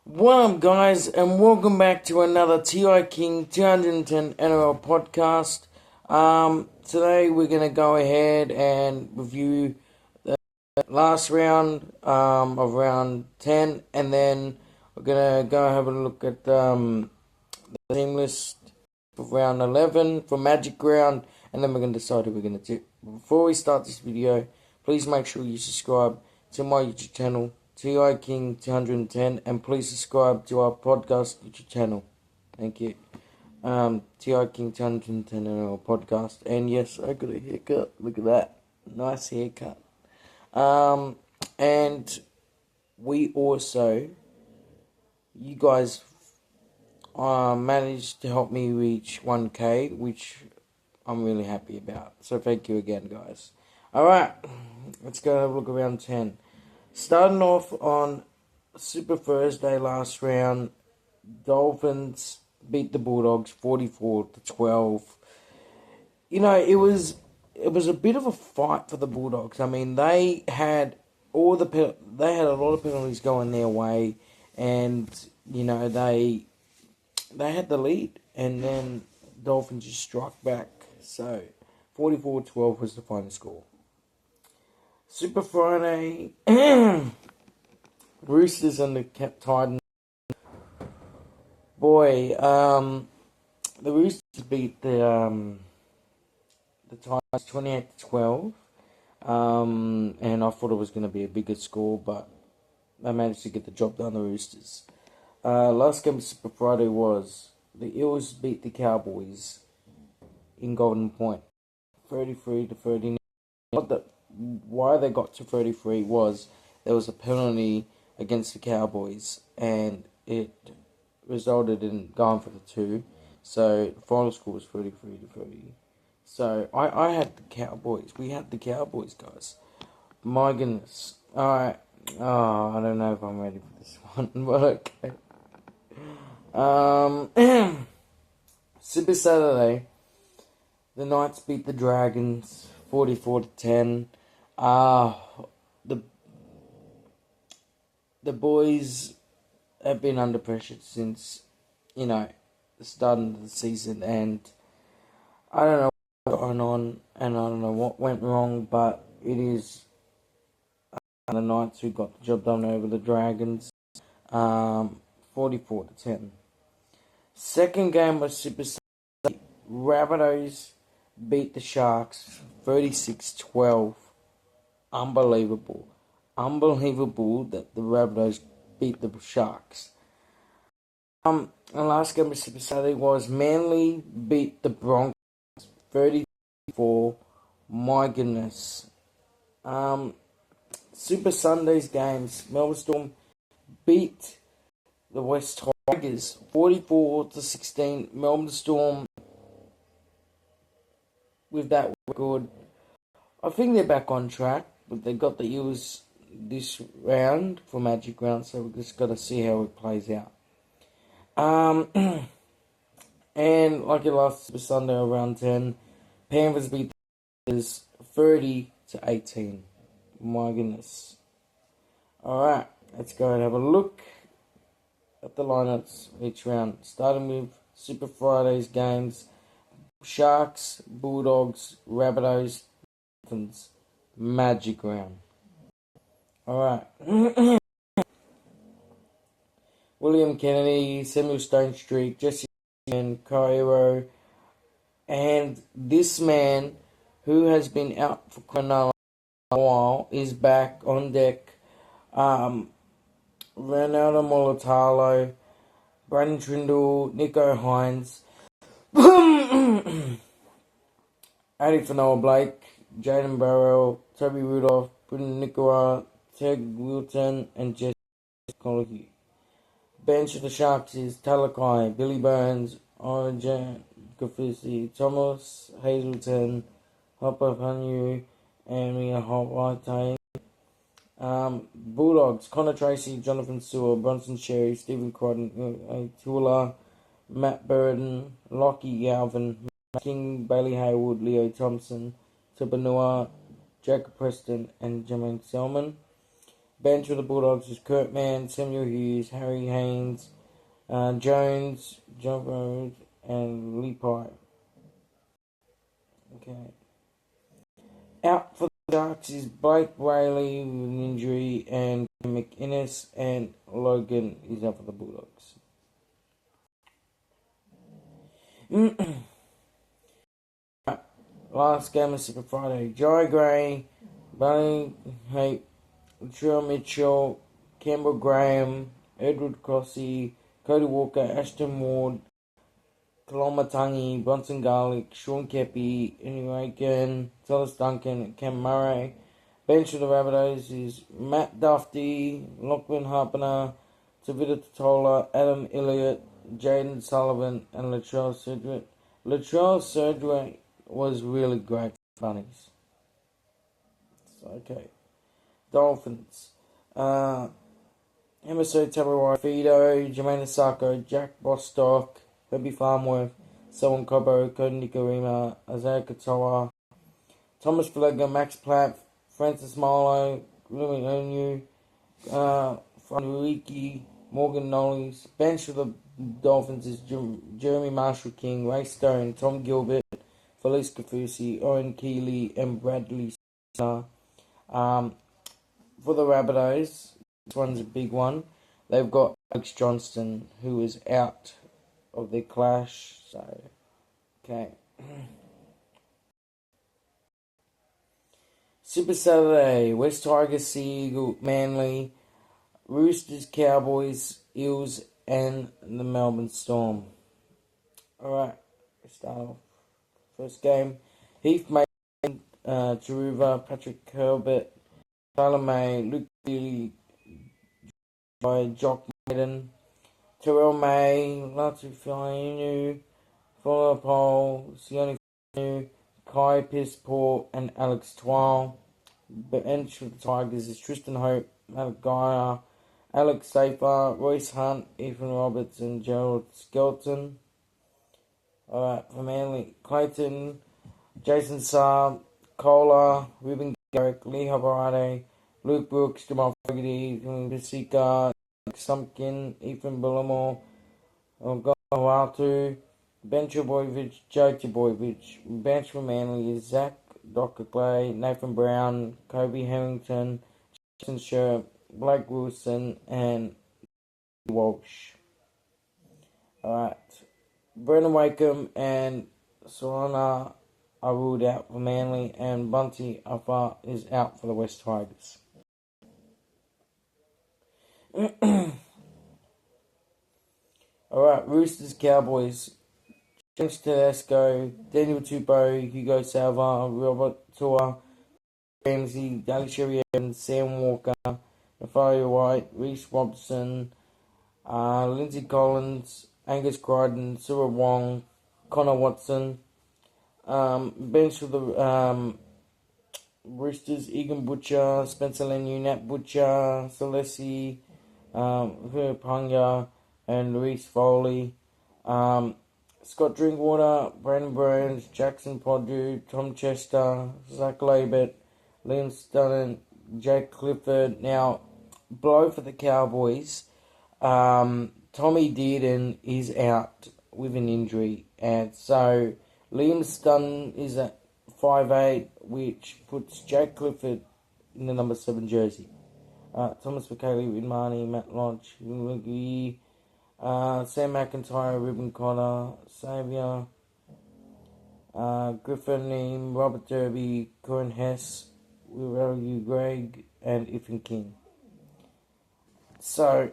What up, guys, and welcome back to another TI King 210 NRL podcast. Today we're going to go ahead and review the last round of round 10, and then we're going to go have a look at the team list for round 11 for Magic Round, and then we're going to decide who we're going to do. Before we start this video, please make sure you subscribe to my YouTube channel, TI King 210, and please subscribe to our podcast YouTube channel. Thank you. TI King 210 and our podcast. And yes, I got a haircut. Look at that. Nice haircut. And we also, you guys managed to help me reach 1K, which I'm really happy about. So thank you again, guys. Alright, let's go have a look around 10. Starting off on Super Thursday last round, Dolphins beat the Bulldogs 44-12. You know, it was a bit of a fight for the Bulldogs. I mean, they had a lot of penalties going their way, and you know they had the lead, and then Dolphins just struck back. So 44-12 was the final score. Super Friday, Roosters and the Titans. Boy, the Roosters beat the Titans 28-12. And I thought it was going to be a bigger score, but they managed to get the job done, the Roosters. Last game of Super Friday was the Eels beat the Cowboys in Golden Point, 33-39. Why they got to 33 was there was a penalty against the Cowboys, and it resulted in going for the 2. So the final score was 33-30. So I had the Cowboys. We had the Cowboys, guys. My goodness. Alright. Oh, I don't know if I'm ready for this one, but okay. Super Saturday. The Knights beat the Dragons 44-10. The boys have been under pressure since, the start of the season, and I don't know what's going on, and I don't know what went wrong, but it is the Knights who got the job done over the Dragons, 44-10. Second game was Super Saturday. Rabbitohs beat the Sharks 36-12. Unbelievable that the Rabbitohs beat the Sharks. The last game of Super Saturday was Manly beat the Broncos 34. My goodness. Super Sunday's games. Melbourne Storm beat the West Tigers 44-16. Melbourne Storm, with that record, I think they're back on track, but they got the Eels this round for Magic Round, so we've just got to see how it plays out. And like it last Sunday around 10, Panthers beat the Panthers 30-18. My goodness. Alright, let's go and have a look at the lineups each round. Starting with Super Friday's games. Sharks, Bulldogs, Rabbitohs, Dolphins, Magic Round. Alright. William Kennedy, Samuel Stone Street, Jesse and Cairo, and this man who has been out for Cronulla a while is back on deck. Ronaldo Molitalo, Brandon Trindle, Nico Hines, Adi Fanoa Blake, Jaden Burrell, Toby Rudolph, Brendan Nicola, Ted Wilton, and Jesse Collegue. Bench of the Sharks is Talakai, Billy Burns, Origin, Gafusi, Thomas, Hazelton, Hopper Panyu, and Mia Hawaii. Bulldogs, Connor Tracy, Jonathan Sewell, Bronson Sherry, Stephen Crichton, Tula, Matt Burden, Lockie Galvin, King, Bailey Haywood, Leo Thompson, Tupanua, Jacob Preston, and Jermaine Selman. Bench for the Bulldogs is Kurt Mann, Samuel Hughes, Harry Haynes, Jones, John Rhodes, and Lee Pye. Okay. Out for the Sharks is Blake Whaley with an injury, and McInnes and Logan is out for the Bulldogs. Last game of Super Friday. Jai Gray, Bunny Hope, Latrell Mitchell, Campbell Graham, Edward Crossy, Cody Walker, Ashton Ward, Kalomatangi, Bronson Garlic, Sean Kepi, Henry Aiken, Thomas Duncan, and Cam Murray. Bench of the Rabbitohs is Matt Duffy, Lachlan Harpner, Tavita Totola, Adam Elliott, Jaden Sullivan, and Latrell Sedgwick. Latrell Sedgwick was really great for Bunnies. Okay. Dolphins. Emerson Tabarai Fido, Jermaine Asako, Jack Bostock, Herbie Farmworth, Selwyn Cobbo, Cody Nikarima, Isaiah Katoa, Thomas Flegler, Max Platt, Francis Milo, Louis Onyu, Franduiki, Morgan Knowles. Bench for the Dolphins is Jeremy Marshall King, Ray Stone, Tom Gilbert, Felice Kafusi, Owen Keeley, and Bradley Star. For the Rabbitohs, this one's a big one. They've got Alex Johnston, who is out of their clash. So, okay. Super Saturday, West Tigers, Sea Eagle, Manly, Roosters, Cowboys, Eels, and the Melbourne Storm. Alright, let's start off. First game, Heath Mason, Taruva, Patrick Herbert, Tyler May, Luke Bealey, Jock Maiden, Terrell May, Latu Fianu, Follow Pole, Sione Fianu, Kai Pissport, and Alex Twile. Bench for the Tigers is Tristan Hope, Matt Geyer, Alex Safer, Royce Hunt, Ethan Roberts, and Gerald Skelton. Alright, for Manly, Clayton, Jason Saab, Kohler, Ruben Garrick, Lee Havarade, Luke Brooks, Jamal Fogarty, Pasika, Sumpkin, Ethan Bullimore, Ogawatu, Ben Trebojevic, Joe Trebojevic. Bench for Manly is Zach Dr. Clay, Nathan Brown, Kobe Hamilton, Jason Sherp, Blake Wilson, and Walsh. Alright. Brendan Wakeham and Solana are ruled out for Manly, and Bunty Afa is out for the West Tigers. Alright, Roosters, Cowboys. James Tedesco, Daniel Tupou, Hugo Salva, Robert Tua, Ramsey, Daly Sherry Evans, Sam Walker, Nathaniel White, Reece Robson, Lindsay Collins, Angus Crichton, Sura Wong, Connor Watson. Bench for the Roosters, Egan Butcher, Spencer Lenu, Nat Butcher, Celesi, Panga, and Luis Foley. Scott Drinkwater, Brandon Burns, Jackson Poddu, Tom Chester, Zach Labert, Liam Stunnan, Jake Clifford. Now, blow for the Cowboys. Tommy Dearden is out with an injury, and so Liam Stunnan is at 5'8", which puts Jake Clifford in the number 7 jersey. Thomas McKaylee, Widmani, Matt Lodge, Sam McIntyre, Ruben Connor, Xavier, Griffin Neem, Robert Derby, Corin Hess, Will Greg, and Ethan King. So,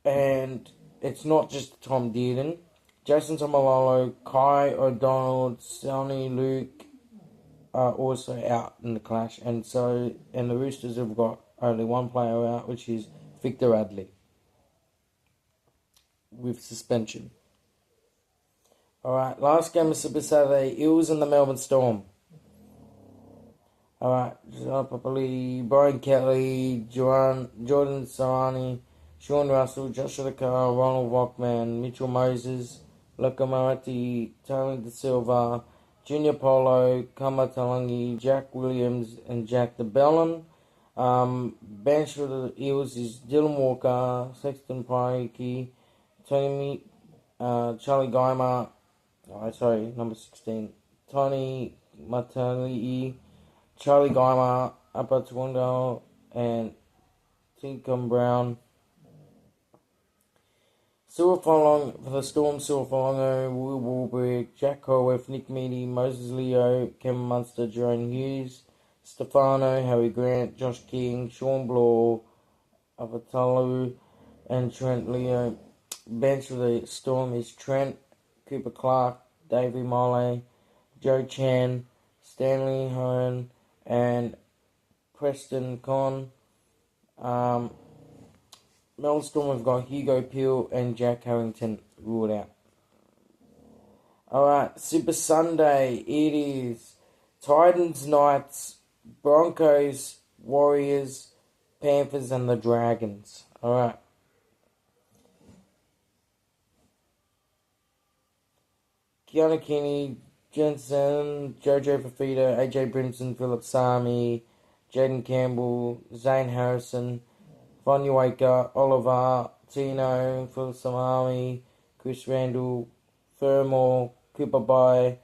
and it's not just Tom Dearden. Jason Tomalolo, Kai O'Donnell, Sonny Luke are also out in the clash, and the Roosters have got only one player out, which is Victor Radley, with suspension. Alright, last game of Super Saturday, Eels and the Melbourne Storm. Alright, Brian Kelly, Jordan Sarani, Sean Russell, Joshua Carr, Ronald Rockman, Mitchell Moses, Luka Marati, Tony De Silva, Junior Polo, Kama Talangi, Jack Williams, and Jack DeBellin. Bench for the Eels is Dylan Walker, Sexton Paiki, Tony, Charlie Geimer, number 16, Tony Matali, Charlie Geimer, Apatundo, and Tinkham Brown. Silver Furlong for the Storm, Silver Furlongo, Will Warburg, Jack Horwath, Nick Meady, Moses Leo, Kevin Munster, Jerome Hughes, Stefano, Harry Grant, Josh King, Sean Bloor, Avatalu, and Trent Leo. Bench for the Storm is Trent, Cooper Clark, Davey Molay, Joe Chan, Stanley Hearn, and Preston Conn. Melbourne Storm have got Hugo Peel and Jack Harrington ruled out. Alright, Super Sunday, it is Titans, Knights, Broncos, Warriors, Panthers, and the Dragons. Alright. Keanu Kinney, Jensen, Jojo Fafita, AJ Brimson, Philip Sami, Jaden Campbell, Zane Harrison, Vanya Waker, Oliver, Tino, Phil Samami, Chris Randall, Fermor, Cooper Bay.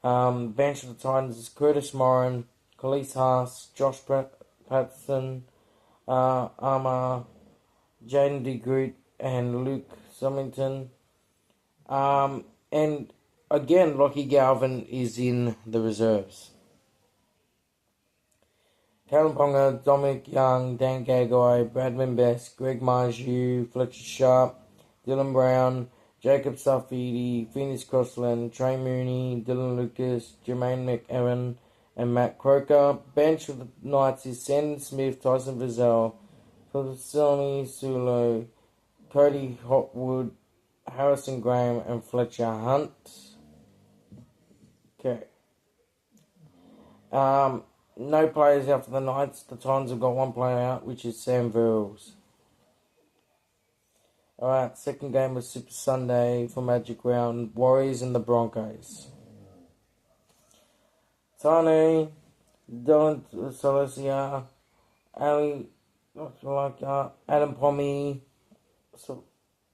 Bench of the Titans is Curtis Moran, Khalees Haas, Josh Patson, Armour, Jaden DeGroot, and Luke Sumington. And again, Lockie Galvin is in the reserves. Callum Ponga, Dominic Young, Dan Gagai, Bradman Best, Greg Marju, Fletcher Sharp, Dylan Brown, Jacob Safidi, Phoenix Crossland, Trey Mooney, Dylan Lucas, Jermaine McEwan, and Matt Croker. Bench of the Knights is Sandon Smith, Tyson Vizell, Felicini Sulo, Cody Hotwood, Harrison Graham, and Fletcher Hunt. Okay. No players out for the Knights. The Titans have got one player out, which is Sam Verrills. Alright, second game of Super Sunday for Magic Round. Warriors and the Broncos. Tani, Dylan Solosia, Ali, Adam Pommy,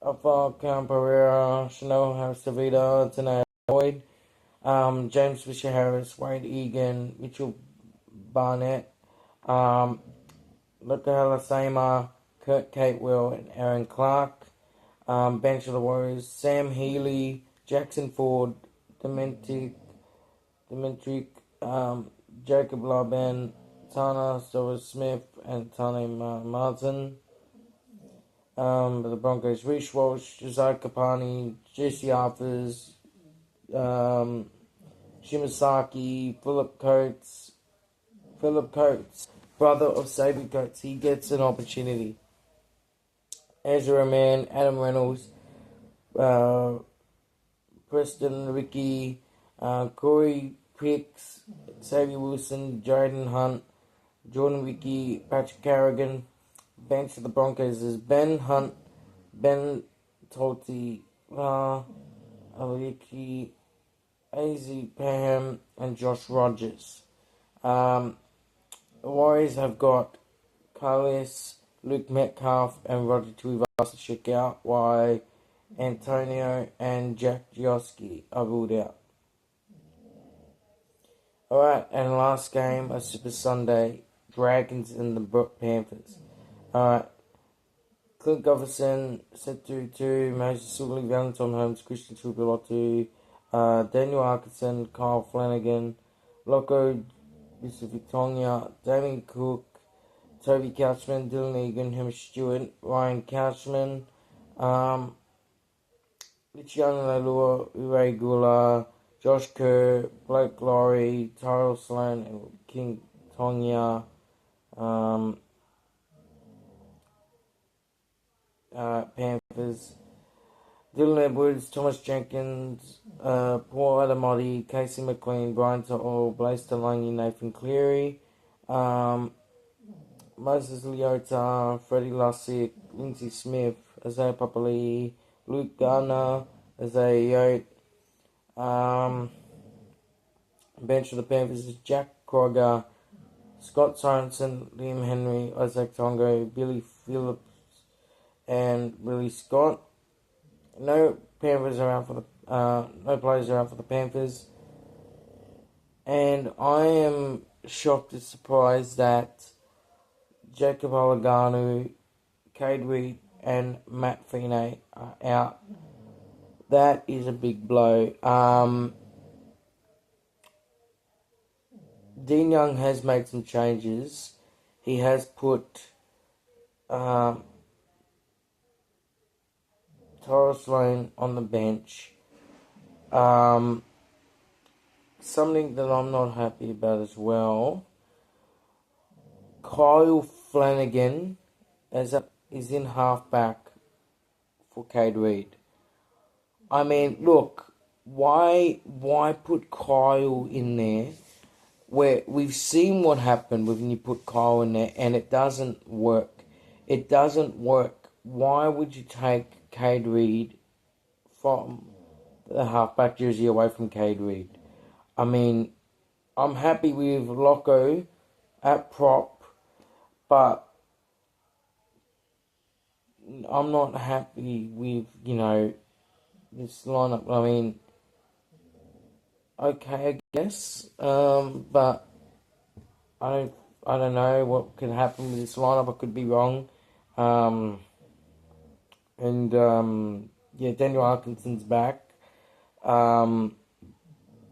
Alpha Cam Pereira, Chanel Harris-Savita, Tanay Boyd, James Fisher-Harris, Wade Egan, Mitchell Barnett, Luka Halasema, Kurt Catewell, and Aaron Clark. Bench of the Warriors, Sam Healy, Jackson Ford, Demetric, Jacob Laban, Tana Storrs-Smith, and Tane Martin. The Broncos, Reece Walsh, Josiah Kapani, Jesse Arthurs, Shimasaki, Philip Coates, brother of Xavier Coates. He gets an opportunity. Ezra Mann, Adam Reynolds, Preston Ricky, Corey Picks, Xavier Wilson, Jaden Hunt, Jordan Ricky, Patrick Carrigan. Bench of the Broncos is Ben Hunt, Ben Tolti, Aliki, AZ Pam, and Josh Rogers. The Warriors have got Carlos, Luke Metcalf, and Roger Tuivasa-Sheck out, while Antonio and Jack Gioski are ruled out. Alright, and last game of Super Sunday, Dragons and the Panthers. Alright, Clint Goverson, Setu, Moses Sully, Valentine Holmes, Christian Tupilotu, Daniel Arkinson, Kyle Flanagan, Loco Victoria, Damien Cook, Toby Couchman, Dylan Egan, Hamish Stewart, Ryan Couchman, Luciano Lalua, Ure Gula, Josh Kerr, Blake Laurie, Tyrell Sloan, and King Tonga. Panthers, Dylan Edwards, Thomas Jenkins, Paul Adamotti, Casey McLean, Brian To'o, Blaise Delaney, Nathan Cleary, Moses Leota, Freddie Lussick, Lindsay Smith, Isaiah Papali, Luke Garner, Isaiah Yote. Bench of the Panthers is Jack Kroger, Scott Sorensen, Liam Henry, Isaac Tongo, Billy Phillips, and Willie Scott. No Panthers around for no players around for the Panthers, and I am shocked and surprised that Jacob Oleganu, Cade Reed, and Matt Feeney are out. That is a big blow. Dean Young has made some changes. He has put Torres Lane on the bench. Something that I'm not happy about as well. Kyle Flanagan is in halfback for Cade Reed. I mean, look, why put Kyle in there? Where we've seen what happened when you put Kyle in there, and it doesn't work. It doesn't work. Why would you take Cade Reed from the halfback jersey away from Cade Reed? I mean, I'm happy with Loco at prop, but I'm not happy with, this lineup. I mean, okay, I guess, but I don't know what could happen with this lineup. I could be wrong. Daniel Arkinson's back.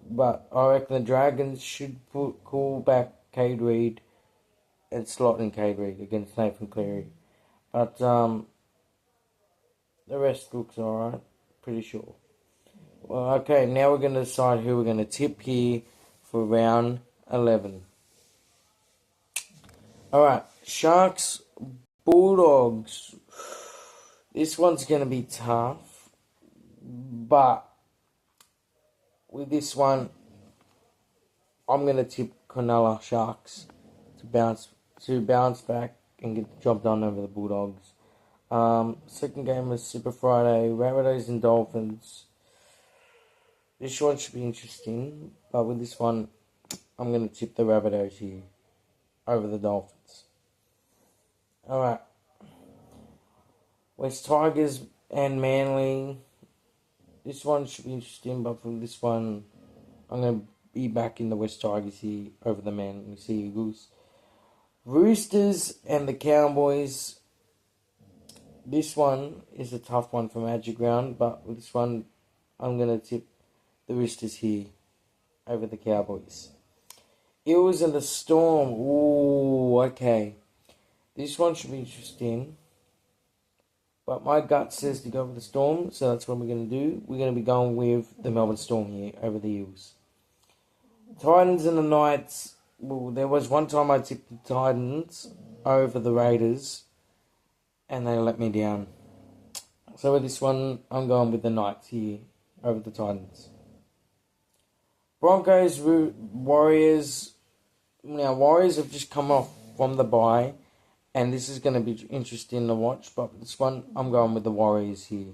But I reckon the Dragons should call back Cade Reed and slot in Cade Reed against Nathan Cleary. But the rest looks alright, pretty sure. Well, okay, now we're going to decide who we're going to tip here for round 11. Alright, Sharks, Bulldogs. This one's going to be tough, but with this one, I'm going to tip Cronulla Sharks to bounce back and get the job done over the Bulldogs. Second game was Super Friday, Rabbitohs and Dolphins. This one should be interesting, but with this one, I'm going to tip the Rabbitohs here over the Dolphins. Alright. West Tigers and Manly. This one should be interesting, but for this one, I'm going to be back in the West Tigers here over the Manly Sea Eagles. Roosters and the Cowboys. This one is a tough one for Magic Round, but with this one, I'm going to tip the Roosters here over the Cowboys. Eels and the Storm. Ooh, okay. This one should be interesting. But my gut says to go with the Storm, so that's what we're going to do. We're going to be going with the Melbourne Storm here over the Eels. Titans and the Knights. Well, there was one time I tipped the Titans over the Raiders, and they let me down. So with this one, I'm going with the Knights here over the Titans. Broncos, Warriors. Now, Warriors have just come off from the bye, and this is going to be interesting to watch. But this one, I'm going with the Warriors here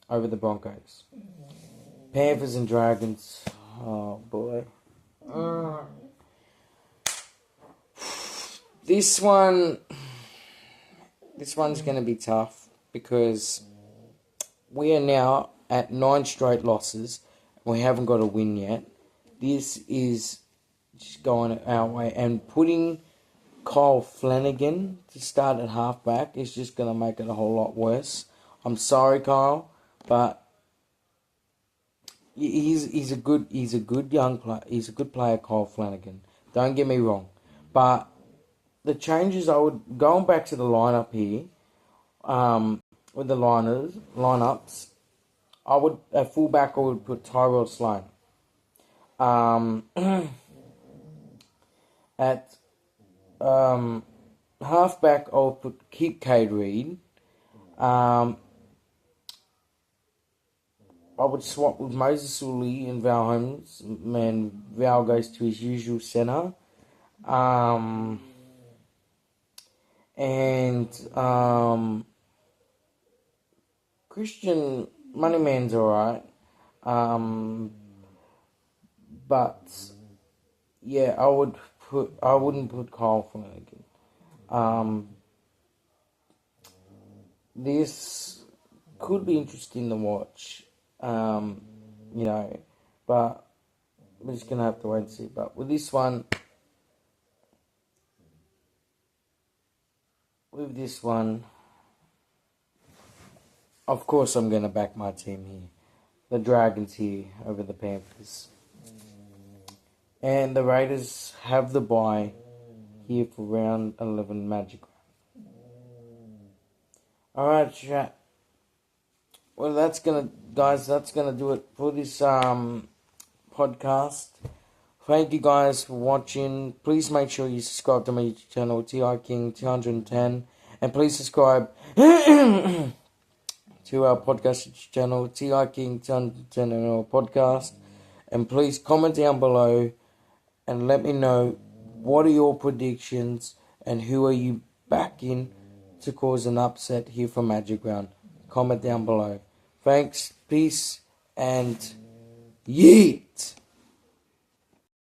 over the Broncos. Panthers and Dragons. Oh, boy. This one's going to be tough because we are now at 9 straight losses. We haven't got a win yet. This is just going our way, and putting Kyle Flanagan to start at halfback is just going to make it a whole lot worse. I'm sorry, Kyle, but he's a good young player. He's a good player, Kyle Flanagan. Don't get me wrong, but the changes going back to the lineup here, with the lineups, at fullback I would put Tyrell Sloan. At halfback, I'll keep Cade Reed. I would swap with Moses Uli and Val Holmes. Man, Val goes to his usual centre. Christian Moneyman's alright. But yeah, I would put Kyle Flanagan. This could be interesting to watch. But we're just gonna have to wait and see. But with this one, of course, I'm gonna back my team here. The Dragons here over the Panthers. And the Raiders have the bye here for round 11 Magic Round. Alright, chat. Well, that's gonna do it for this podcast. Thank you guys for watching. Please make sure you subscribe to my YouTube channel, TI King 210, and please subscribe to our podcast channel, TI King 210 podcast, and please comment down below and let me know what are your predictions and who are you backing to cause an upset here for Magic Round. Comment down below. Thanks, peace, and yeet!